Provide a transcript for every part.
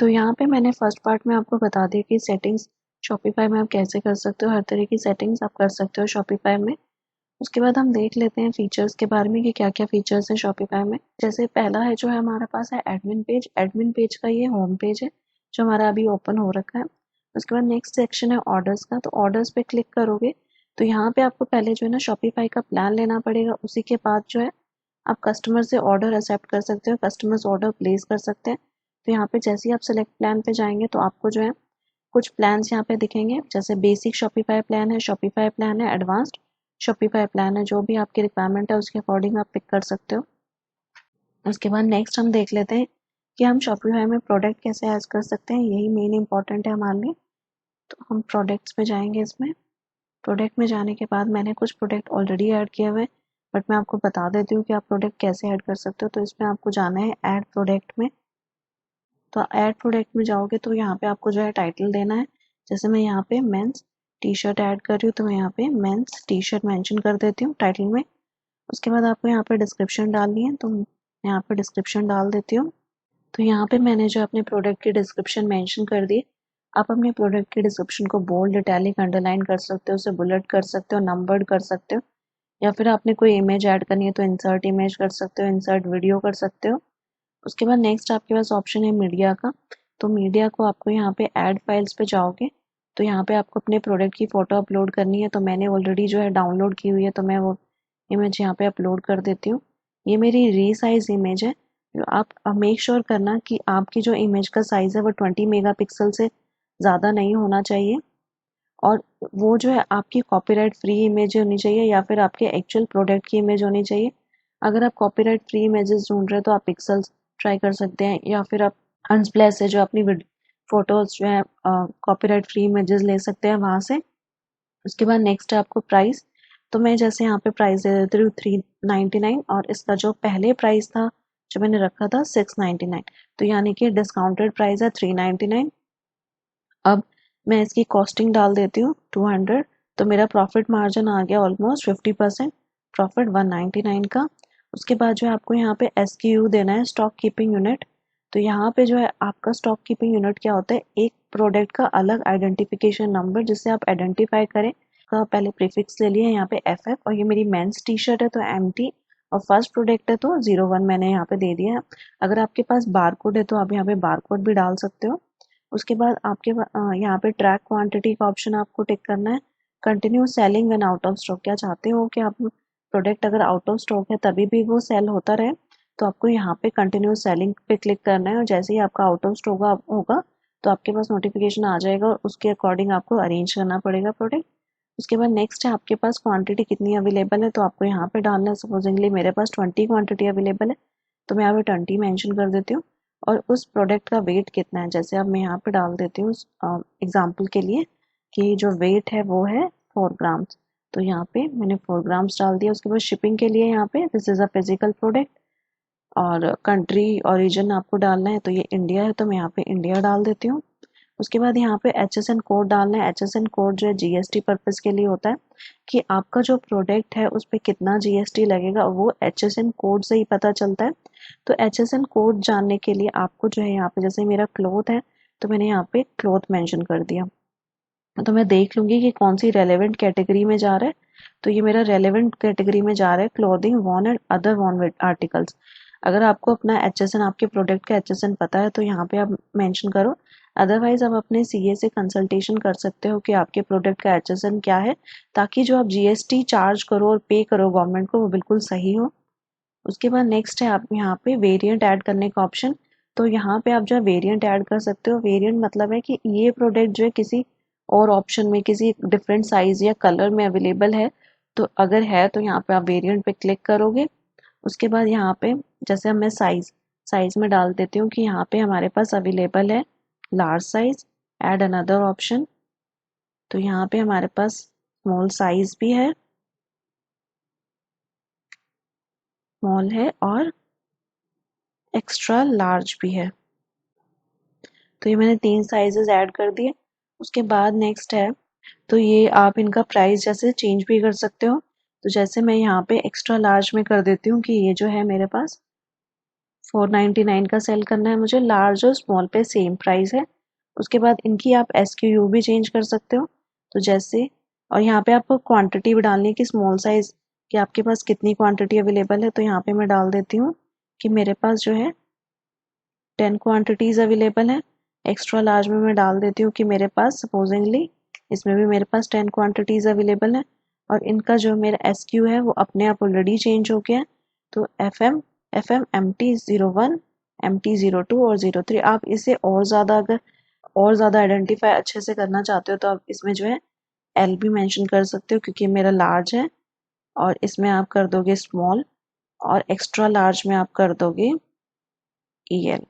तो यहाँ पे मैंने फर्स्ट पार्ट में आपको बता दिया कि सेटिंग्स शॉपिफाई में आप कैसे कर सकते हो, हर तरह की सेटिंग्स आप कर सकते हो शॉपिफाई में। उसके बाद हम देख लेते हैं फीचर्स के बारे में कि क्या क्या फीचर्स हैं शॉपिफाई में। जैसे पहला है जो है हमारे पास है एडमिन पेज का ये होम पेज है जो हमारा अभी ओपन हो रखा है। उसके बाद नेक्स्ट सेक्शन है ऑर्डर्स का, तो ऑर्डर्स पे क्लिक करोगे तो यहाँ पे आपको पहले जो है ना शॉपिफाई का प्लान लेना पड़ेगा। उसी के बाद जो है आप कस्टमर से ऑर्डर एक्सेप्ट कर सकते हो, कस्टमर्स ऑर्डर प्लेस कर सकते हैं। तो यहाँ पे जैसे ही आप सेलेक्ट प्लान पे जाएंगे तो आपको जो है कुछ प्लान्स यहाँ पे दिखेंगे, जैसे बेसिक शॉपिफाई प्लान है, शॉपिफाई प्लान है, एडवांस्ड शॉपिफाई प्लान है। जो भी आपकी रिक्वायरमेंट है उसके अकॉर्डिंग आप पिक कर सकते हो। उसके बाद नेक्स्ट हम देख लेते हैं कि हम शॉपिफाई में प्रोडक्ट कैसे ऐड कर सकते हैं, यही मेन इंपॉर्टेंट है हमारे लिए। तो हम प्रोडक्ट्स में जाएंगे। इसमें प्रोडक्ट में जाने के बाद मैंने कुछ प्रोडक्ट ऑलरेडी ऐड किए हुए हैं, बट मैं आपको बता देती हूँ कि आप प्रोडक्ट कैसे ऐड कर सकते हो। तो इसमें आपको जाना है ऐड प्रोडक्ट में। तो ऐड प्रोडक्ट में जाओगे तो यहाँ पे आपको जो है टाइटल देना है। जैसे मैं यहाँ पे मेंस टी शर्ट ऐड कर रही हूँ तो मैं यहाँ पे मेंस टी शर्ट मैंशन कर देती हूँ टाइटल में। उसके बाद आपको यहाँ पे डिस्क्रिप्शन डालनी है, तो मैं यहाँ पे डिस्क्रिप्शन डाल देती हूँ। तो यहाँ पे मैंने जो अपने प्रोडक्ट की डिस्क्रिप्शन मेंशन कर दी। आप अपने प्रोडक्ट की डिस्क्रिप्शन को बोल्ड, इटैलिक, अंडरलाइन कर सकते हो, उसे बुलेट कर सकते हो, नंबर्ड कर सकते हो, या फिर आपने कोई इमेज ऐड करनी है तो इंसर्ट इमेज कर सकते हो, इंसर्ट वीडियो कर सकते हो। उसके बाद नेक्स्ट आपके पास ऑप्शन है मीडिया का। तो मीडिया को आपको यहाँ पे ऐड फाइल्स पे जाओगे तो यहाँ पे आपको अपने प्रोडक्ट की फ़ोटो अपलोड करनी है। तो मैंने ऑलरेडी जो है डाउनलोड की हुई है तो मैं वो इमेज यहाँ पे अपलोड कर देती हूँ। ये मेरी रीसाइज इमेज है। आप मेक श्योर करना कि आपकी जो इमेज का साइज़ है वो 20 मेगापिक्सल से ज़्यादा नहीं होना चाहिए, और वो जो है आपकी कॉपीराइट फ्री इमेज होनी चाहिए या फिर आपके एक्चुअल प्रोडक्ट की इमेज होनी चाहिए। अगर आप कॉपीराइट फ्री इमेजेस ढूंढ रहे हो तो आप पिक्सल्स ट्राई कर सकते हैं, या फिर आप अनस्प्लैश से जो अपनी फोटोज जो है कॉपीराइट फ्री इमेजेस ले सकते हैं वहाँ से। उसके बाद नेक्स्ट है आपको प्राइस। तो मैं जैसे यहाँ पे प्राइस दे देती हूँ 399, और इसका जो पहले प्राइस था जो मैंने रखा था 699, तो यानी कि डिस्काउंटेड प्राइस है 399। अब मैं इसकी कॉस्टिंग डाल देती हूँ 200, तो मेरा प्रॉफिट मार्जिन आ गया ऑलमोस्ट 50%, प्रॉफिट 199 का। उसके बाद जो है आपको यहाँ पे SKU देना है, स्टॉक कीपिंग यूनिट। तो यहाँ पे जो है आपका स्टॉक कीपिंग यूनिट क्या होता है, एक प्रोडक्ट का अलग आइडेंटिफिकेशन नंबर जिससे आप आइडेंटिफाई करें का पहले प्रीफिक्स ले लिया यहाँ पे FF, और ये मेरी मेंस टी शर्ट है तो MT, और फर्स्ट प्रोडक्ट है तो 01 मैंने यहाँ पे दे दिया है। अगर आपके पास बारकोड है तो आप यहाँ पे बारकोड भी डाल सकते हो। उसके बाद आपके यहाँ पे ट्रैक क्वांटिटी का ऑप्शन आपको टिक करना है। Continue selling when out of stock, क्या चाहते हो कि आप प्रोडक्ट अगर आउट ऑफ स्टॉक है तभी भी वो सेल होता रहे, तो आपको यहाँ पे कंटिन्यू सेलिंग पे क्लिक करना है, और जैसे ही आपका आउट ऑफ स्टॉक होगा तो आपके पास नोटिफिकेशन आ जाएगा और उसके अकॉर्डिंग आपको अरेंज करना पड़ेगा प्रोडक्ट। उसके बाद नेक्स्ट है आपके पास क्वांटिटी कितनी अवेलेबल है, तो आपको यहाँ पे डालना है। सपोजिंगली मेरे पास 20 क्वांटिटी अवेलेबल है तो मैं यहाँ पे 20 मेंशन कर देती हूँ। और उस प्रोडक्ट का वेट कितना है, जैसे अब मैं यहाँ पे डाल देती हूँ एग्जाम्पल के लिए कि जो वेट है वो है 4 ग्राम्स, तो यहाँ पे मैंने 4 ग्राम्स डाल दिया। उसके बाद शिपिंग के लिए यहाँ पे this is a physical product, और कंट्री ओरिजिन आपको डालना है तो ये इंडिया है तो मैं यहाँ पे इंडिया डाल देती हूँ। उसके बाद यहाँ पे HSN कोड डालना है। HSN कोड जो है GST पर्पज़ के लिए होता है कि आपका जो प्रोडक्ट है उस पर कितना GST लगेगा वो HSN कोड से ही पता चलता है। तो HSN कोड जानने के लिए आपको जो है यहाँ पे, जैसे मेरा क्लोथ है तो मैंने यहाँ पे क्लोथ मेंशन कर दिया, तो मैं देख लूंगी कि कौन सी रेलेवेंट कैटेगरी में जा रहा है। तो ये मेरा रेलेवेंट कैटेगरी में जा रहा है clothing one and other one articles. अगर आपको अपना HSN, आपके प्रोडक्ट का HSN पता है तो यहाँ पे आप मेंशन करो, अदरवाइज आप अपने CA से कंसल्टेशन कर सकते हो कि आपके प्रोडक्ट का HSN क्या है, ताकि जो आप GST चार्ज करो और पे करो गवर्नमेंट को वो बिल्कुल सही हो। उसके बाद नेक्स्ट है आप यहाँ पे वेरिएंट ऐड करने का ऑप्शन। तो यहाँ पे आप जो है वेरिएंट ऐड कर सकते हो। वेरिएंट मतलब है कि ये प्रोडक्ट जो है किसी और ऑप्शन में, किसी डिफरेंट साइज या कलर में अवेलेबल है, तो अगर है तो यहाँ पे आप वेरिएंट पे क्लिक करोगे। उसके बाद यहाँ पे जैसे अब मैं साइज साइज में डाल देती हूँ कि यहाँ पे हमारे पास अवेलेबल है large size, add another option. तो यहाँ पे हमारे पास स्मॉल साइज भी है, स्मॉल है और एक्स्ट्रा लार्ज भी है। तो ये मैंने 3 साइजेस ऐड कर दिए। उसके बाद नेक्स्ट है, तो ये आप इनका प्राइस जैसे चेंज भी कर सकते हो। तो जैसे मैं यहाँ पे एक्स्ट्रा लार्ज में कर देती हूँ कि ये जो है मेरे पास 499 का सेल करना है मुझे। लार्ज और स्मॉल पे सेम प्राइस है। उसके बाद इनकी आप SKU भी चेंज कर सकते हो। तो जैसे, और यहाँ पे आपको क्वांटिटी भी डालनी है कि स्मॉल साइज कि आपके पास कितनी क्वांटिटी अवेलेबल है। तो यहाँ पे मैं डाल देती हूँ कि मेरे पास जो है 10 क्वांटिटीज अवेलेबल है। एक्स्ट्रा लार्ज में मैं डाल देती हूँ कि मेरे पास सपोजिंगली इसमें भी मेरे पास 10 क्वांटिटीज अवेलेबल है। और इनका जो मेरा SKU है वो अपने आप ऑलरेडी चेंज हो गया है। तो FM MT01 MT02 और 03। आप इसे और ज़्यादा आइडेंटिफाई अच्छे से करना चाहते हो तो आप इसमें जो है L भी मेंशन कर सकते हो क्योंकि मेरा लार्ज है। और इसमें आप कर दोगे स्मॉल, और एक्स्ट्रा लार्ज में आप कर दोगे EL,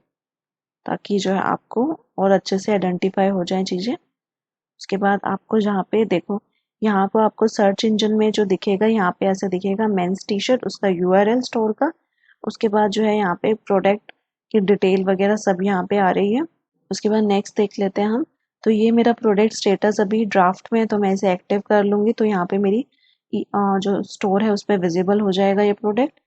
ताकि जो है आपको और अच्छे से आइडेंटिफाई हो जाए चीज़ें। उसके बाद आपको जहाँ पे देखो, यहाँ पर आपको सर्च इंजन में जो दिखेगा, यहाँ पे ऐसे दिखेगा मेंस टी शर्ट, उसका URL स्टोर का। उसके बाद जो है यहाँ पे प्रोडक्ट की डिटेल वगैरह सब यहाँ पे आ रही है। उसके बाद नेक्स्ट देख लेते हैं हम। तो ये मेरा प्रोडक्ट स्टेटस अभी ड्राफ्ट में है, तो मैं इसे एक्टिव कर लूँगी तो यहाँ पे मेरी जो स्टोर है उस पर विजिबल हो जाएगा ये प्रोडक्ट।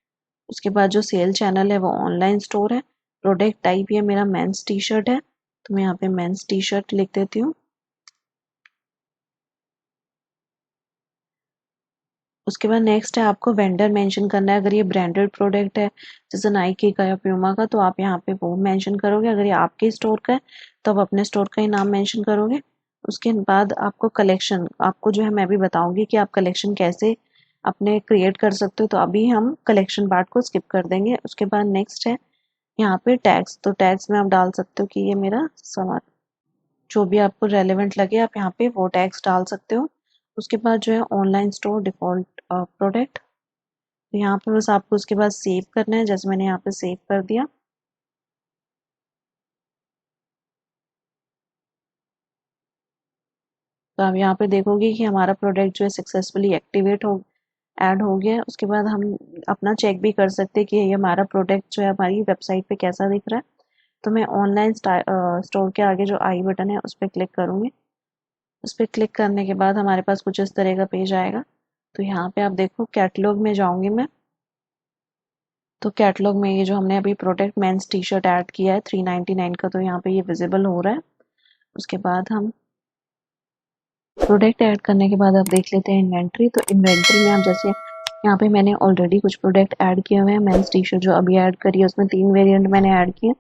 उसके बाद जो सेल चैनल है वो ऑनलाइन स्टोर है। प्रोडक्ट टाइप ये मेरा मेंस टी शर्ट है, तो मैं यहाँ पे मेंस टी शर्ट लिख देती हूँ। उसके बाद नेक्स्ट है आपको वेंडर मेंशन करना है। अगर ये ब्रांडेड प्रोडक्ट है जैसे नाइकी का या प्यूमा का तो आप यहाँ पे वो मेंशन करोगे। अगर ये आपके स्टोर का है तो आप अपने स्टोर का ही नाम मेंशन करोगे। उसके बाद आपको कलेक्शन, आपको जो है मैं भी बताऊंगी कि आप कलेक्शन कैसे अपने क्रिएट कर सकते हो, तो अभी हम कलेक्शन पार्ट को स्किप कर देंगे। उसके बाद नेक्स्ट है यहाँ पे टैग्स। तो टैग्स में आप डाल सकते हो कि ये मेरा सामान, जो भी आपको रेलेवेंट लगे आप यहाँ पे वो टैग्स डाल सकते हो। उसके बाद जो है ऑनलाइन स्टोर डिफॉल्ट प्रोडक्ट, तो यहाँ पे बस आपको उसके बाद सेव करना है, जैसे मैंने यहाँ पे सेव कर दिया। तो आप यहाँ पे देखोगे कि हमारा प्रोडक्ट जो है सक्सेसफुली एक्टिवेट हो ऐड हो गया है। उसके बाद हम अपना चेक भी कर सकते हैं कि ये हमारा प्रोडक्ट जो है हमारी वेबसाइट पे कैसा दिख रहा है। तो मैं ऑनलाइन स्टोर के आगे जो आई बटन है उस पर क्लिक करूँगी। उस पर क्लिक करने के बाद हमारे पास कुछ इस तरह का पेज आएगा। तो यहाँ पे आप देखो कैटलॉग में जाऊँगी मैं। तो कैटलॉग में ये जो हमने अभी product mains T shirt add किया है 399 का, तो यहाँ पे ये विजिबल हो रहा है। उसके बाद हम प्रोडक्ट ऐड करने के बाद आप देख लेते हैं इन्वेंट्री। तो इन्वेंट्री में आप जैसे यहाँ पे मैंने ऑलरेडी कुछ प्रोडक्ट ऐड किए हुए हैं। मेंस टी शर्ट जो अभी ऐड करी है उसमें 3 वेरिएंट मैंने ऐड किए,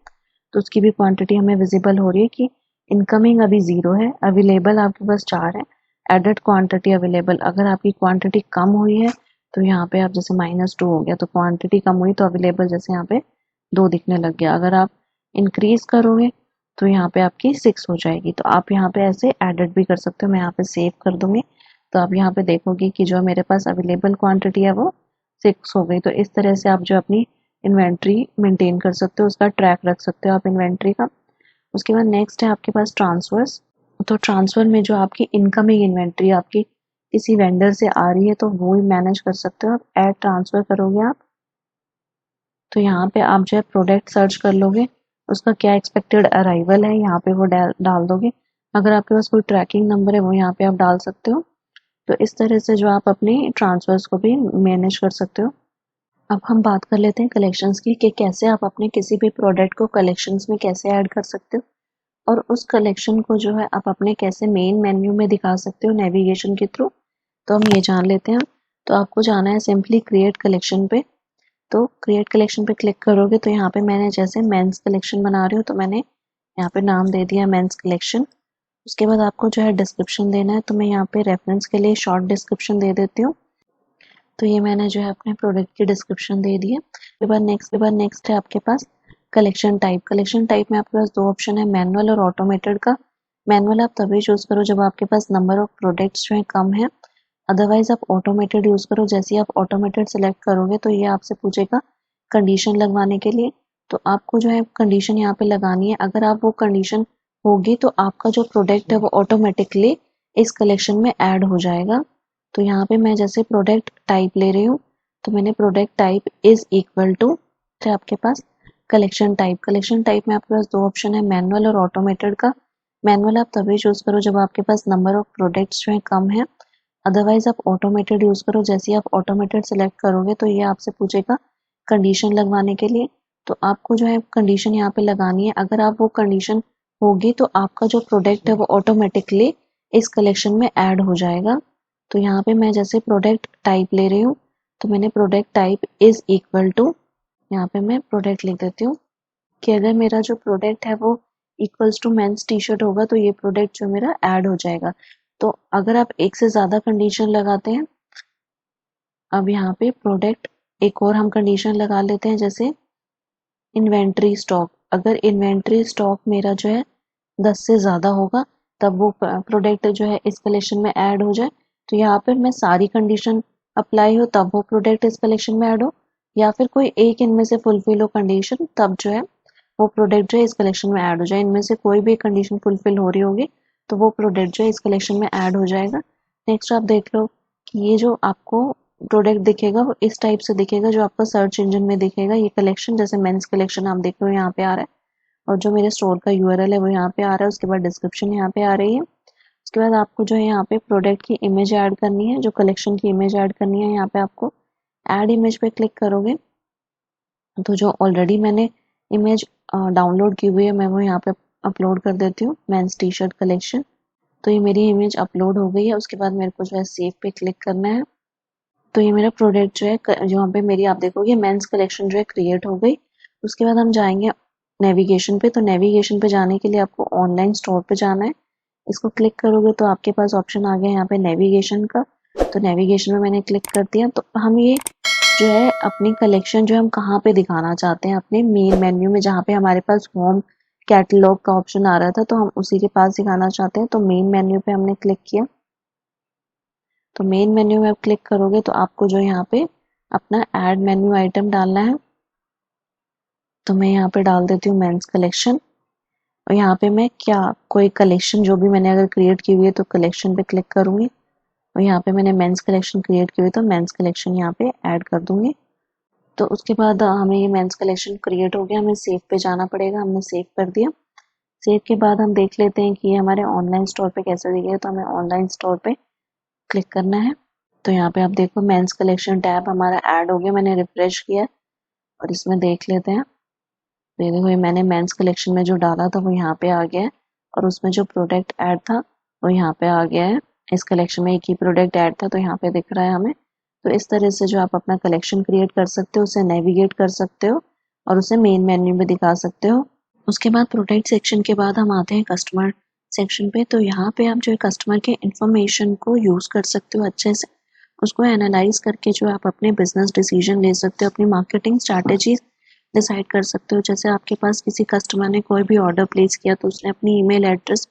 तो उसकी भी क्वांटिटी हमें विजिबल हो रही है कि इनकमिंग अभी 0 है, अवेलेबल आपके पास 4 है, एडेड क्वांटिटी अवेलेबल। अगर आपकी क्वांटिटी कम हुई है तो यहाँ पे आप जैसे -2 हो गया, तो क्वांटिटी कम हुई तो अवेलेबल जैसे यहाँ पे 2 दिखने लग गया। अगर आप इंक्रीज करोगे तो यहाँ पे आपकी 6 हो जाएगी। तो आप यहाँ पे ऐसे एडिट भी कर सकते हो। मैं यहाँ पे सेव कर दूंगी तो आप यहाँ पे देखोगे कि जो मेरे पास अवेलेबल क्वांटिटी है वो 6 हो गई। तो इस तरह से आप जो अपनी इन्वेंट्री मेंटेन कर सकते हो, उसका ट्रैक रख सकते हो आप इन्वेंट्री का। उसके बाद नेक्स्ट है आपके पास ट्रांसफर्स। तो ट्रांसफर में जो आपकी इनकमिंग इन्वेंट्री आपकी किसी वेंडर से आ रही है तो वो ही मैनेज कर सकते हो आप। ऐड ट्रांसफर करोगे आप, तो यहाँ पे आप जो है प्रोडक्ट सर्च कर लोगे, उसका क्या एक्सपेक्टेड अराइवल है यहाँ पे वो डाल दोगे। अगर आपके पास कोई ट्रैकिंग नंबर है वो यहाँ पे आप डाल सकते हो। तो इस तरह से जो आप अपनी ट्रांसफर्स को भी मैनेज कर सकते हो। अब हम बात कर लेते हैं कलेक्शंस की कि कैसे आप अपने किसी भी प्रोडक्ट को कलेक्शंस में कैसे ऐड कर सकते हो, और उस कलेक्शन को जो है आप अपने कैसे मेन मेन्यू में दिखा सकते हो नेविगेशन के थ्रू। तो हम ये जान लेते हैं। तो आपको जाना है सिंपली क्रिएट कलेक्शन पे। तो क्रिएट कलेक्शन पे क्लिक करोगे तो यहाँ पे मैंने जैसे मेंस कलेक्शन बना रही हूँ तो मैंने यहाँ पे नाम दे दिया मेंस कलेक्शन। उसके बाद आपको जो है डिस्क्रिप्शन देना है, तो मैं यहाँ पे रेफरेंस के लिए शॉर्ट डिस्क्रिप्शन दे देती हूँ। तो ये मैंने जो है अपने प्रोडक्ट की डिस्क्रिप्शन दे दी है। उसके बाद नेक्स्ट है आपके पास कलेक्शन टाइप। कलेक्शन टाइप में आपके पास 2 ऑप्शन है, मैनुअल और ऑटोमेटेड का। मैनुअल आप तभी चूज करो जब आपके पास नंबर ऑफ प्रोडक्ट्स जो है कम है। अदरवाइज आप ऑटोमेटेड यूज करो। जैसे ही आप ऑटोमेटेड सेलेक्ट करोगे तो ये आपसे पूछेगा कंडीशन लगवाने के लिए। तो आपको जो है कंडीशन यहाँ पे लगानी है। अगर आप वो कंडीशन होगी तो आपका जो प्रोडक्ट है वो ऑटोमेटिकली इस कलेक्शन में ऐड हो जाएगा। तो यहाँ पे मैं जैसे प्रोडक्ट टाइप ले रही हूँ, तो मैंने product type is equal to आपके पास कलेक्शन टाइप में आपके पास 2 ऑप्शन है, मैनुअल और ऑटोमेटेड का। मैनुअल आप तभी चूज करो जब आपके पास नंबर ऑफ प्रोडक्ट्स जो है कम है। अदरवाइज आप ऑटोमेटेड यूज करो। जैसे ही आप ऑटोमेटेड सेलेक्ट करोगे तो ये आपसे पूछेगा कंडीशन लगवाने के लिए। तो आपको जो है कंडीशन यहाँ पे लगानी है। अगर आप वो कंडीशन होगी तो आपका जो प्रोडक्ट है वो ऑटोमेटिकली इस कलेक्शन में ऐड हो जाएगा। तो यहाँ पे मैं जैसे प्रोडक्ट टाइप ले रही हूँ, तो मैंने product type is equal to, यहाँ पे मैं प्रोडक्ट लिख देती हूँ कि अगर मेरा जो प्रोडक्ट है वो equals to men's T shirt होगा तो ये प्रोडक्ट जो मेरा ऐड हो जाएगा। तो अगर आप एक से ज़्यादा कंडीशन लगाते हैं, अब यहाँ पे प्रोडक्ट एक और हम कंडीशन लगा लेते हैं, जैसे इन्वेंट्री स्टॉक। अगर इन्वेंट्री स्टॉक मेरा जो है 10 से ज़्यादा होगा तब वो प्रोडक्ट जो है इस कलेक्शन में ऐड हो जाए। तो यहाँ पे मैं सारी कंडीशन अप्लाई हो तब वो प्रोडक्ट इस कलेक्शन में ऐड हो, या फिर कोई एक इनमें से फुलफिल हो कंडीशन तब जो है वो प्रोडक्ट जो है इस कलेक्शन में ऐड हो जाए। इनमें से कोई भी कंडीशन फुलफिल हो रही होगी तो वो प्रोडक्ट जो है इस कलेक्शन में ऐड हो जाएगा। नेक्स्ट आप देख लो कि ये जो आपको प्रोडक्ट दिखेगा वो इस टाइप से दिखेगा जो आपका सर्च इंजन में दिखेगा। ये कलेक्शन जैसे मेंस कलेक्शन आप देख रहे हो यहाँ पे आ रहा है, और जो मेरे स्टोर का यूआरएल है वो यहाँ पे आ रहा है। उसके बाद डिस्क्रिप्शन यहाँ पे आ रही है। उसके बाद आपको जो है यहाँ पे प्रोडक्ट की इमेज ऐड करनी है, जो कलेक्शन की इमेज ऐड करनी है। यहाँ पे आपको ऐड इमेज पे क्लिक करोगे तो जो ऑलरेडी मैंने इमेज डाउनलोड की हुई है मैं वो यहाँ पे अपलोड कर देती हूँ, मेंस टी शर्ट कलेक्शन। तो ये मेरी इमेज अपलोड हो गई है। उसके बाद मेरे को जो है सेव पे क्लिक करना है। तो ये मेरा प्रोडक्ट जो है जो यहाँ पे मेरी आप देखोगे मेंस कलेक्शन जो है क्रिएट हो गई। उसके बाद हम जाएंगे नेविगेशन पे। तो नेविगेशन पे जाने के लिए आपको ऑनलाइन स्टोर पे जाना है। इसको क्लिक करोगे तो आपके पास ऑप्शन आ गया यहाँ पे नेविगेशन का। तो नेविगेशन में मैंने क्लिक कर दिया। तो हम ये जो है अपनी कलेक्शन जो हम कहाँ पे दिखाना चाहते हैं, अपने मेन मेन्यू में, जहाँ पे हमारे पास होम कैटलॉग का ऑप्शन आ रहा था तो हम उसी के पास दिखाना चाहते हैं। तो मेन मेन्यू पे हमने क्लिक किया। तो मेन मेन्यू में आप क्लिक करोगे तो आपको जो यहाँ पे अपना ऐड मेन्यू आइटम डालना है। तो मैं यहाँ पे डाल देती हूँ मेंस कलेक्शन। और यहाँ पे मैं क्या कोई कलेक्शन जो भी मैंने अगर क्रिएट की हुई है तो कलेक्शन पे क्लिक करूंगी, और यहाँ पे मैंने मेंस कलेक्शन क्रिएट की हुई तो मेंस कलेक्शन यहाँ पे ऐड कर दूंगी। तो उसके बाद हमें ये मेंस कलेक्शन क्रिएट हो गया। हमें सेव पे जाना पड़ेगा। हमने सेव कर दिया। सेव के बाद हम देख लेते हैं कि ये हमारे ऑनलाइन स्टोर पे कैसे दिखेगा। तो हमें ऑनलाइन स्टोर पे क्लिक करना है। तो यहाँ पे आप देखो मेंस कलेक्शन टैब हमारा ऐड हो गया। मैंने रिफ्रेश किया और इसमें देख लेते हैं। तो ये देखो ये मैंने मेंस कलेक्शन में जो डाला था वो यहाँ पे आ गया है, और उसमें जो प्रोडक्ट ऐड था वो यहाँ पे आ गया है। इस कलेक्शन में एक ही प्रोडक्ट ऐड था तो यहाँ पे दिख रहा है हमें। तो इस तरह से जो आप अपना कलेक्शन क्रिएट कर सकते हो, उसे नेविगेट कर सकते हो और उसे मेन मेन्यू में दिखा सकते हो। उसके बाद प्रोडक्ट सेक्शन के बाद हम आते हैं कस्टमर सेक्शन पे। तो यहाँ पे आप जो है कस्टमर के इंफॉर्मेशन को यूज़ कर सकते हो अच्छे से, उसको एनालाइज करके जो आप अपने बिजनेस डिसीजन ले सकते हो, अपनी मार्केटिंग स्ट्रैटेजी डिसाइड कर सकते हो। जैसे आपके पास किसी कस्टमर ने कोई भी ऑर्डर प्लेस किया तो उसने अपनी email address,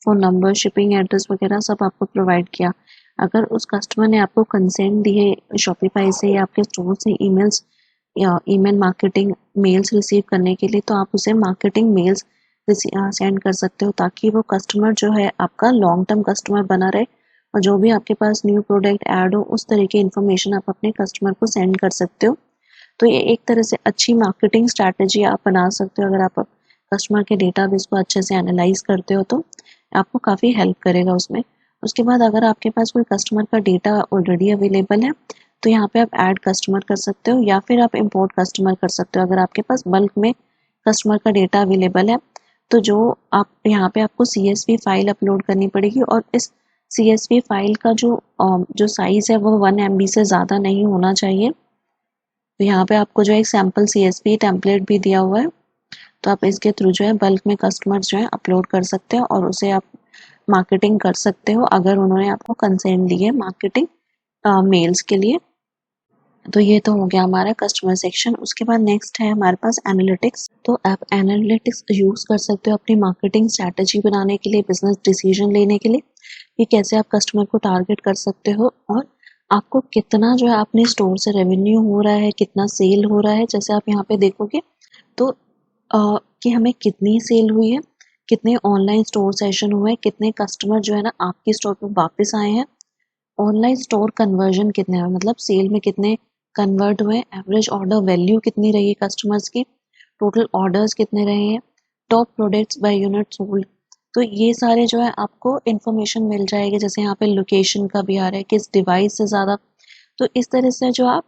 phone number, shipping address वगैरह सब आपको प्रोवाइड किया। अगर उस कस्टमर ने आपको कंसेंट दी है शॉपिफाई से या आपके स्टोर से ईमेल्स या ईमेल मार्केटिंग मेल्स रिसीव करने के लिए, तो आप उसे मार्केटिंग मेल्स सेंड कर सकते हो ताकि वो कस्टमर जो है आपका लॉन्ग टर्म कस्टमर बना रहे, और जो भी आपके पास न्यू प्रोडक्ट ऐड हो उस तरह की इन्फॉर्मेशन आप अपने कस्टमर को सेंड कर सकते हो। तो ये एक तरह से अच्छी मार्केटिंग स्ट्रैटेजी आप बना सकते हो। अगर आप कस्टमर के डेटाबेस को अच्छे से एनालाइज करते हो तो आपको काफ़ी हेल्प करेगा उसमें। उसके बाद अगर आपके पास कोई कस्टमर का डेटा ऑलरेडी अवेलेबल है तो यहाँ पे आप ऐड कस्टमर कर सकते हो या फिर आप इंपोर्ट कस्टमर कर सकते हो। अगर आपके पास बल्क में कस्टमर का डेटा अवेलेबल है तो जो आप यहाँ पे आपको CSV फाइल अपलोड करनी पड़ेगी, और इस CSV फाइल का जो साइज़ है वो 1 MB से ज़्यादा नहीं होना चाहिए। तो यहाँ पे आपको जो है एक सैम्पल CSV टेम्पलेट भी दिया हुआ है, तो आप इसके थ्रू जो है बल्क में कस्टमर जो है अपलोड कर सकते हो और उसे आप मार्केटिंग कर सकते हो अगर उन्होंने आपको कंसेंट दी है मार्केटिंग मेल्स के लिए। तो ये तो हो गया हमारा कस्टमर सेक्शन। उसके बाद नेक्स्ट है हमारे पास एनालिटिक्स। तो आप एनालिटिक्स यूज़ कर सकते हो अपनी मार्केटिंग स्ट्रैटेजी बनाने के लिए, बिजनेस डिसीजन लेने के लिए कि कैसे आप कस्टमर को टारगेट कर सकते हो और आपको कितना जो है अपने स्टोर से रेवेन्यू हो रहा है, कितना सेल हो रहा है। जैसे आप यहाँ पे देखोगे तो कि हमें कितनी सेल हुई है, कितने ऑनलाइन स्टोर सेशन हुए, कितने कस्टमर जो है ना आपके स्टोर पर वापस आए हैं, ऑनलाइन स्टोर कन्वर्जन कितने हैं, मतलब सेल में कितने कन्वर्ट हुए, एवरेज ऑर्डर वैल्यू कितनी रही कस्टमर्स की, टोटल ऑर्डर्स कितने रहे हैं, top products by unit sold. तो ये सारे जो है आपको इन्फॉर्मेशन मिल जाएगी। जैसे यहाँ पे लोकेशन का भी आ रहा है, किस डिवाइस से ज़्यादा तो इस तरह से जो आप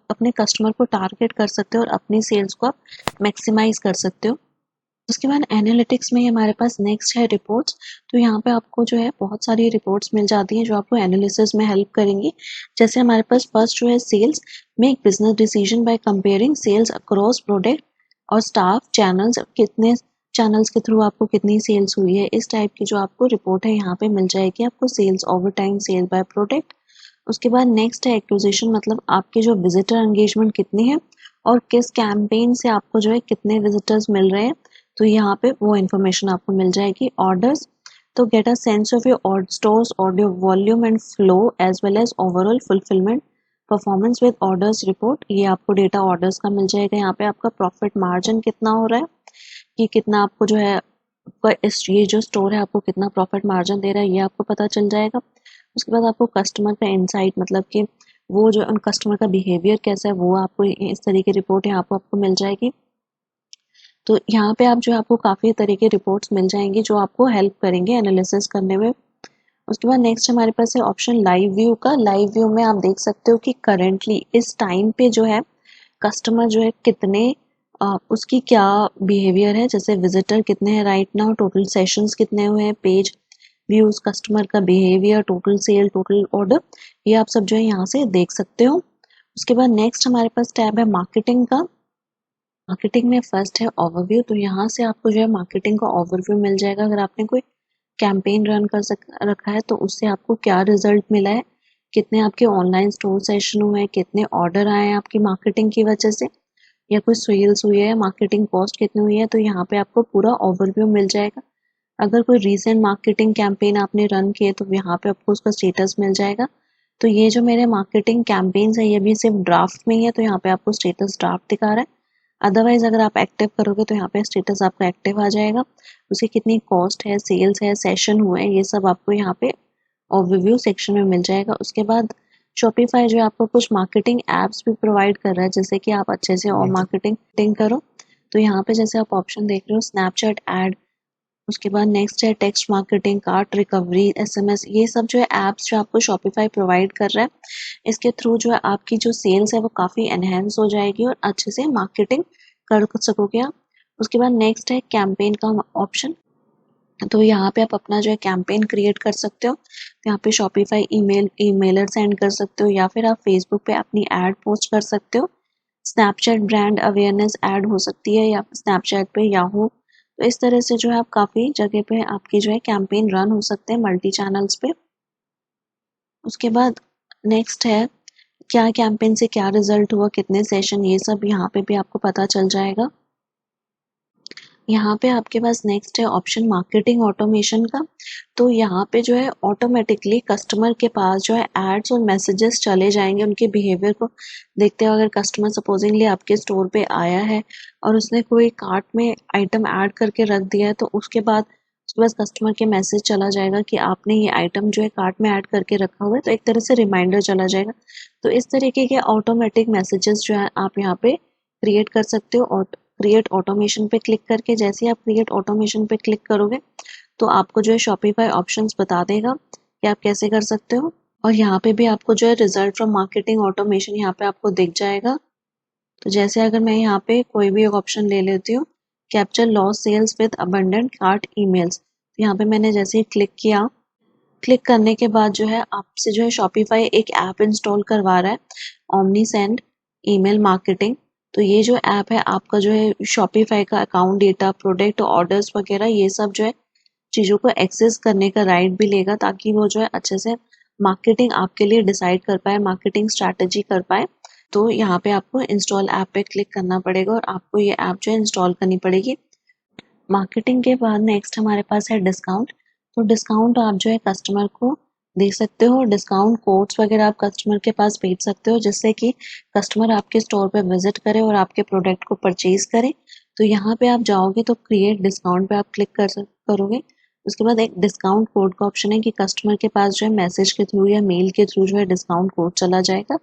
अपने कस्टमर को टारगेट कर सकते हो और अपनी सेल्स को आप मैक्सिमाइज कर सकते हो। उसके बाद एनालिटिक्स में हमारे पास नेक्स्ट है रिपोर्ट्स। तो यहाँ पे आपको जो है बहुत सारी रिपोर्ट्स मिल जाती हैं जो आपको एनालिसिस में हेल्प करेंगी। जैसे हमारे पास फर्स्ट जो है sales, make business decision by comparing sales across product और स्टाफ चैनल्स, कितने चैनल्स के थ्रू आपको कितनी सेल्स हुई है, इस टाइप की जो आपको रिपोर्ट है यहाँ पे मिल जाएगी आपको। Sales over time, sale by product. उसके बाद नेक्स्ट है एक्विजिशन, मतलब आपके जो विजिटर एंगेजमेंट कितनी है और किस कैंपेन से आपको जो है कितने विजिटर्स मिल रहे हैं, तो यहाँ पे वो इन्फॉर्मेशन आपको मिल जाएगी। ऑर्डर्स, तो get a sense of your stores order volume and flow as well as overall fulfillment performance with orders report, ये आपको डेटा ऑर्डर्स का मिल जाएगा। यहाँ पे आपका प्रॉफिट मार्जिन कितना हो रहा है कि कितना आपको जो है आपका ये जो स्टोर है आपको कितना प्रॉफिट मार्जिन दे रहा है, ये आपको पता चल जाएगा। उसके बाद आपको कस्टमर का इंसाइट, मतलब कि वो जो उन कस्टमर का बिहेवियर कैसा है, वो आपको इस तरह की रिपोर्ट यहाँ पे आपको मिल जाएगी। तो यहाँ पे आप जो है आपको काफ़ी तरह के रिपोर्ट्स मिल जाएंगी जो आपको हेल्प करेंगे एनालिसिस करने में। उसके बाद नेक्स्ट हमारे पास है ऑप्शन लाइव व्यू का। लाइव व्यू में आप देख सकते हो कि करेंटली इस टाइम पे जो है कस्टमर जो है कितने उसकी क्या बिहेवियर है, जैसे विजिटर कितने हैं राइट नाउ, टोटल सेशंस कितने हुए हैं, पेज व्यूज, कस्टमर का behaviour, total sale, total order, ये आप सब जो है यहाँ से देख सकते हो। उसके बाद नेक्स्ट हमारे पास टैब है मार्केटिंग का। मार्केटिंग में फर्स्ट है ओवरव्यू, तो यहाँ से आपको जो है मार्केटिंग का ओवरव्यू मिल जाएगा। अगर आपने कोई कैंपेन रन रखा है तो उससे आपको क्या रिजल्ट मिला है, कितने आपके ऑनलाइन स्टोर सेशन हुए हैं, कितने ऑर्डर आए हैं आपकी मार्केटिंग की वजह से, या कोई सेल्स हुई है, मार्केटिंग कॉस्ट कितनी हुई है, तो यहाँ पे आपको पूरा ओवरव्यू मिल जाएगा। अगर कोई रीसेंट मार्केटिंग कैंपेन आपने रन किए तो यहाँ पे आपको उसका स्टेटस मिल जाएगा। तो ये जो मेरे मार्केटिंग कैंपेन्स है ये भी सिर्फ ड्राफ्ट में ही है, तो यहाँ पे आपको स्टेटस ड्राफ्ट दिखा रहा है। अदरवाइज अगर आप एक्टिव करोगे तो यहाँ पे स्टेटस आपका एक्टिव आ जाएगा। उसकी कितनी कॉस्ट है, सेल्स है, सेशन हुए हैं, ये सब आपको यहाँ पे ओवरव्यू सेक्शन में मिल जाएगा। उसके बाद शॉपिफाई जो है आपको कुछ मार्केटिंग एप्स भी प्रोवाइड कर रहा है जैसे कि आप अच्छे से और मार्केटिंग करो। तो यहाँ पे जैसे आप ऑप्शन देख रहे हो स्नैपचैट ऐड, उसके बाद नेक्स्ट है text marketing, cart recovery, SMS, ये सब जो है ऐप्स जो आपको शॉपिफाई प्रोवाइड कर रहा है। इसके थ्रू जो है आपकी जो सेल्स है वो काफ़ी एनहेंस हो जाएगी और अच्छे से मार्केटिंग कर सकोगे आप। उसके बाद नेक्स्ट है कैंपेन का ऑप्शन। तो यहाँ पे आप अपना जो है कैंपेन क्रिएट कर सकते हो। तो यहाँ पे शॉपिफाई ईमेलर सेंड कर सकते हो या फिर आप फेसबुक पे अपनी ऐड पोस्ट कर सकते हो। स्नैपचैट ब्रांड अवेयरनेस ऐड हो सकती है या स्नैपचैट पे, याहू। तो इस तरह से जो है आप काफ़ी जगह पे आपकी जो है कैंपेन रन हो सकते हैं मल्टी चैनल्स पे। उसके बाद नेक्स्ट है क्या कैंपेन से क्या रिजल्ट हुआ, कितने सेशन, ये सब यहाँ पे भी आपको पता चल जाएगा। यहाँ पे आपके पास नेक्स्ट है ऑप्शन मार्केटिंग ऑटोमेशन का। तो यहाँ पे जो है ऑटोमेटिकली कस्टमर के पास जो है एड्स और मैसेजेस चले जाएंगे उनके बिहेवियर को देखते हुए। अगर कस्टमर सपोजिंगली आपके स्टोर पे आया है और उसने कोई कार्ट में आइटम ऐड करके रख दिया है तो उसके बाद कस्टमर के मैसेज चला जाएगा कि आपने ये आइटम जो है कार्ट में ऐड करके रखा हुआ है, तो एक तरह से रिमाइंडर चला जाएगा। तो इस तरीके के ऑटोमेटिक मैसेजेस जो है आप यहाँ पे क्रिएट कर सकते हो। और क्रिएट ऑटोमेशन पे क्लिक करके जैसे ही आप क्रिएट ऑटोमेशन पे क्लिक करोगे तो आपको जो है शॉपिफाई ऑप्शंस बता देगा कि आप कैसे कर सकते हो। और यहाँ पे भी आपको जो है रिजल्ट फ्रॉम मार्केटिंग ऑटोमेशन यहाँ पे आपको दिख जाएगा। तो जैसे अगर मैं यहाँ पे कोई भी एक ऑप्शन ले लेती हूँ, capture loss sales with abandoned cart emails, तो यहाँ पे मैंने जैसे ही क्लिक किया, क्लिक करने के बाद जो है आपसे जो है शॉपिफाई एक ऐप इंस्टॉल करवा रहा है, ओमनी सेंड ईमेल मार्केटिंग। तो ये जो ऐप है आपका जो है शॉपिफाई का अकाउंट डेटा, प्रोडक्ट ऑर्डर्स वगैरह ये सब जो है चीज़ों को एक्सेस करने का राइट भी लेगा ताकि वो जो है अच्छे से मार्केटिंग आपके लिए डिसाइड कर पाए, मार्केटिंग स्ट्रैटेजी कर पाए। तो यहाँ पे आपको इंस्टॉल ऐप पे क्लिक करना पड़ेगा और आपको ये ऐप जो है इंस्टॉल करनी पड़ेगी। मार्केटिंग के बाद नेक्स्ट हमारे पास है डिस्काउंट। तो डिस्काउंट आप जो है कस्टमर को दे सकते हो, डिस्काउंट कोड्स वगैरह आप कस्टमर के पास भेज सकते हो जिससे कि कस्टमर आपके स्टोर पे विजिट करे और आपके प्रोडक्ट को परचेज करे। तो यहाँ पे आप जाओगे तो क्रिएट डिस्काउंट पे आप क्लिक करोगे। उसके बाद एक डिस्काउंट कोड का ऑप्शन है कि कस्टमर के पास जो है मैसेज के थ्रू या मेल के थ्रू जो है डिस्काउंट कोड चला जाएगा,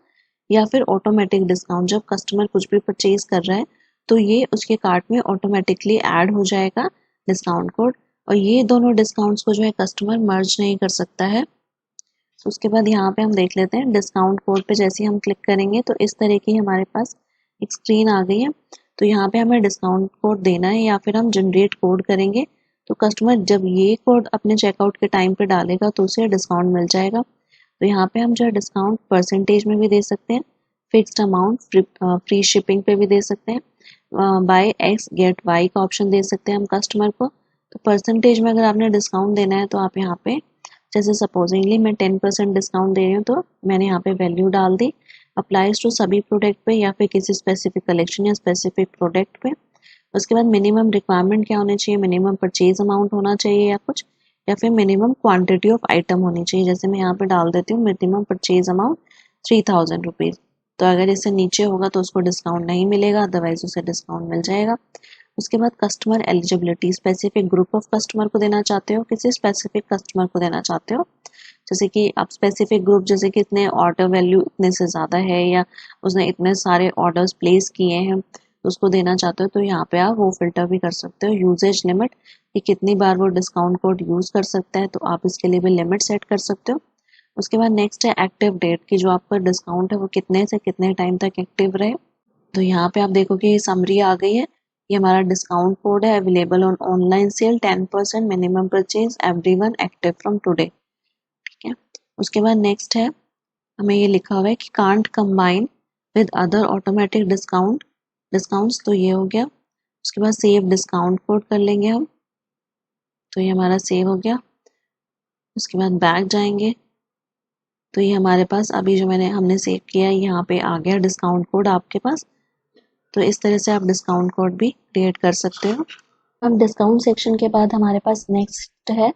या फिर ऑटोमेटिक डिस्काउंट, जब कस्टमर कुछ भी परचेज कर रहा है तो ये उसके कार्ट में ऑटोमेटिकली ऐड हो जाएगा डिस्काउंट कोड। और ये दोनों डिस्काउंट्स को जो है कस्टमर मर्ज नहीं कर सकता है। तो उसके बाद यहाँ पे हम देख लेते हैं डिस्काउंट कोड पे जैसे ही हम क्लिक करेंगे तो इस तरह की हमारे पास एक स्क्रीन आ गई है। तो यहाँ पे हमें डिस्काउंट कोड देना है या फिर हम जनरेट कोड करेंगे। तो कस्टमर जब ये कोड अपने चेकआउट के टाइम पे डालेगा तो उसे डिस्काउंट मिल जाएगा। तो यहाँ पे हम जो है डिस्काउंट परसेंटेज में भी दे सकते हैं, फिक्स्ड अमाउंट, फ्री शिपिंग पे भी दे सकते हैं, बाय एक्स गेट वाई का ऑप्शन दे सकते हैं हम कस्टमर को। तो परसेंटेज में अगर आपने डिस्काउंट देना है तो आप यहाँ पे जैसे सपोजिंगली मैं 10% डिस्काउंट दे रही हूँ तो मैंने यहाँ पे वैल्यू डाल दी, अप्लाइज टू सभी प्रोडक्ट पे या फिर किसी स्पेसिफिक कलेक्शन या स्पेसिफिक प्रोडक्ट पे। उसके बाद मिनिमम रिक्वायरमेंट क्या होनी चाहिए, मिनिमम परचेज अमाउंट होना चाहिए या कुछ, या फिर मिनिमम क्वांटिटी ऑफ आइटम होनी चाहिए। जैसे मैं यहाँ पे डाल देती हूँ मिनिमम परचेज अमाउंट 3000 रुपीज़। तो अगर इससे नीचे होगा तो उसको डिस्काउंट नहीं मिलेगा, अदरवाइज उसे डिस्काउंट मिल जाएगा। उसके बाद customer eligibility, specific group of customer को देना चाहते हो, किसी स्पेसिफिक कस्टमर को देना चाहते हो, जैसे कि आप स्पेसिफिक ग्रुप जैसे कि इतने ऑर्डर वैल्यू इतने से ज़्यादा है या उसने इतने सारे ऑर्डर्स प्लेस किए हैं तो उसको देना चाहते हो तो यहाँ पे आप वो फिल्टर भी कर सकते हो। यूजेज लिमिट कि कितनी बार वो डिस्काउंट कोड यूज़ कर सकता है तो आप इसके लिए भी लिमिट सेट कर सकते हो। उसके बाद नेक्स्ट है एक्टिव डेट की जो आपका डिस्काउंट है वो कितने से कितने टाइम तक एक्टिव रहे। तो यहाँ पे आप देखोगे ये समरी आ गई है, ये हमारा डिस्काउंट कोड है, available on online sale 10% minimum purchase everyone active from today. ठीक है। उसके बाद नेक्स्ट है हमें ये लिखा हुआ है कि can't combine with other automatic discounts, तो ये हो गया। उसके बाद सेव डिस्काउंट कोड कर लेंगे हम, तो ये हमारा सेव हो गया। उसके बाद बैक जाएंगे तो ये हमारे पास अभी जो हमने सेव किया है यहाँ पे आ गया डिस्काउंट कोड आपके पास। तो इस तरह से आप डिस्काउंट कोड भी क्रिएट कर सकते हो। अब डिस्काउंट सेक्शन के बाद हमारे पास नेक्स्ट है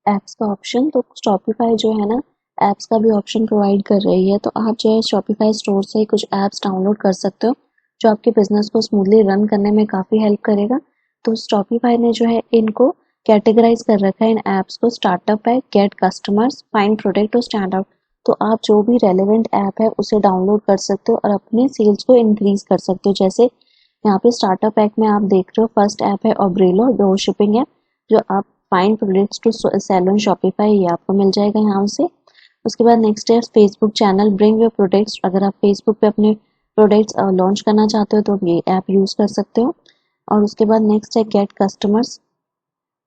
एप्स का ऑप्शन। तो शॉपिफाई जो है ना एप्स का भी ऑप्शन प्रोवाइड कर रही है, तो आप जो है शॉपिफाई स्टोर से कुछ एप्स डाउनलोड कर सकते हो जो आपके बिजनेस को स्मूथली रन करने में काफ़ी हेल्प करेगा। तो शॉपिफाई ने जो है इनको कैटेगराइज कर रखा है इन एप्स को, स्टार्टअप है, गेट कस्टमर्स, फाइंड प्रोडक्ट और स्टैंड आउट। तो आप जो भी रेलेवेंट ऐप है उसे डाउनलोड कर सकते हो और अपने सेल्स को इंक्रीज कर सकते हो। जैसे यहाँ पे स्टार्टअप ऐप में आप देख रहे हो फर्स्ट ऐप है ओब्रेलो ड्रॉप शिपिंग ऐप, जो आप find products to sell on Shopify, ये आपको मिल जाएगा यहाँ से। उसके बाद नेक्स्ट है Facebook channel bring your products, अगर आप फेसबुक पे अपने प्रोडक्ट्स लॉन्च करना चाहते हो तो ये ऐप यूज़ कर सकते हो। और उसके बाद नेक्स्ट है get customers,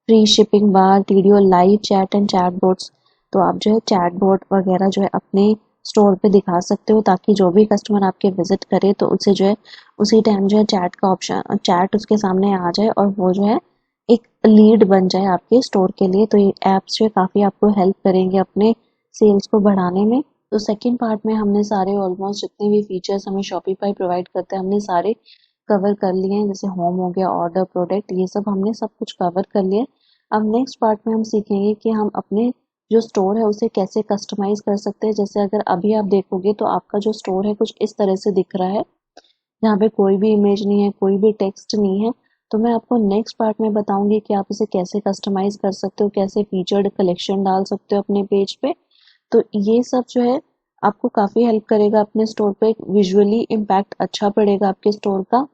free shipping bar, video, live chat and chat bots. तो आप जो है चैट बोट वगैरह जो है अपने स्टोर पे दिखा सकते हो ताकि जो भी कस्टमर आपके विजिट करे तो उसे जो है उसी टाइम जो है चैट का ऑप्शन, चैट उसके सामने आ जाए और वो जो है एक लीड बन जाए आपके स्टोर के लिए। तो ये ऐप्स जो है काफ़ी आपको हेल्प करेंगे अपने सेल्स को बढ़ाने में। तो सेकंड पार्ट में हमने सारे ऑलमोस्ट जितने भी फीचर्स हमें शॉपिफाई प्रोवाइड करते हैं हमने सारे कवर कर लिए हैं, जैसे होम हो गया, ऑर्डर, प्रोडक्ट, ये सब हमने सब कुछ कवर कर लिया। अब नेक्स्ट पार्ट में हम सीखेंगे कि हम अपने जो स्टोर है उसे कैसे कस्टमाइज कर सकते हैं। जैसे अगर अभी आप देखोगे तो आपका जो स्टोर है कुछ इस तरह से दिख रहा है, यहाँ पे कोई भी इमेज नहीं है, कोई भी टेक्स्ट नहीं है। तो मैं आपको नेक्स्ट पार्ट में बताऊंगी कि आप इसे कैसे कस्टमाइज कर सकते हो, कैसे फीचर्ड कलेक्शन डाल सकते हो अपने पेज पे। तो ये सब जो है आपको काफ़ी हेल्प करेगा अपने स्टोर पे, विजुअली इम्पैक्ट अच्छा पड़ेगा आपके स्टोर का।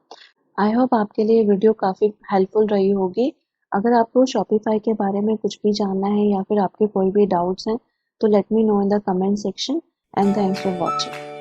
आई होप आपके लिए वीडियो काफ़ी हेल्पफुल रही होगी। अगर आपको शॉपिफाई के बारे में कुछ भी जानना है या फिर आपके कोई भी डाउट्स हैं तो let me know in the comment section and thanks for watching.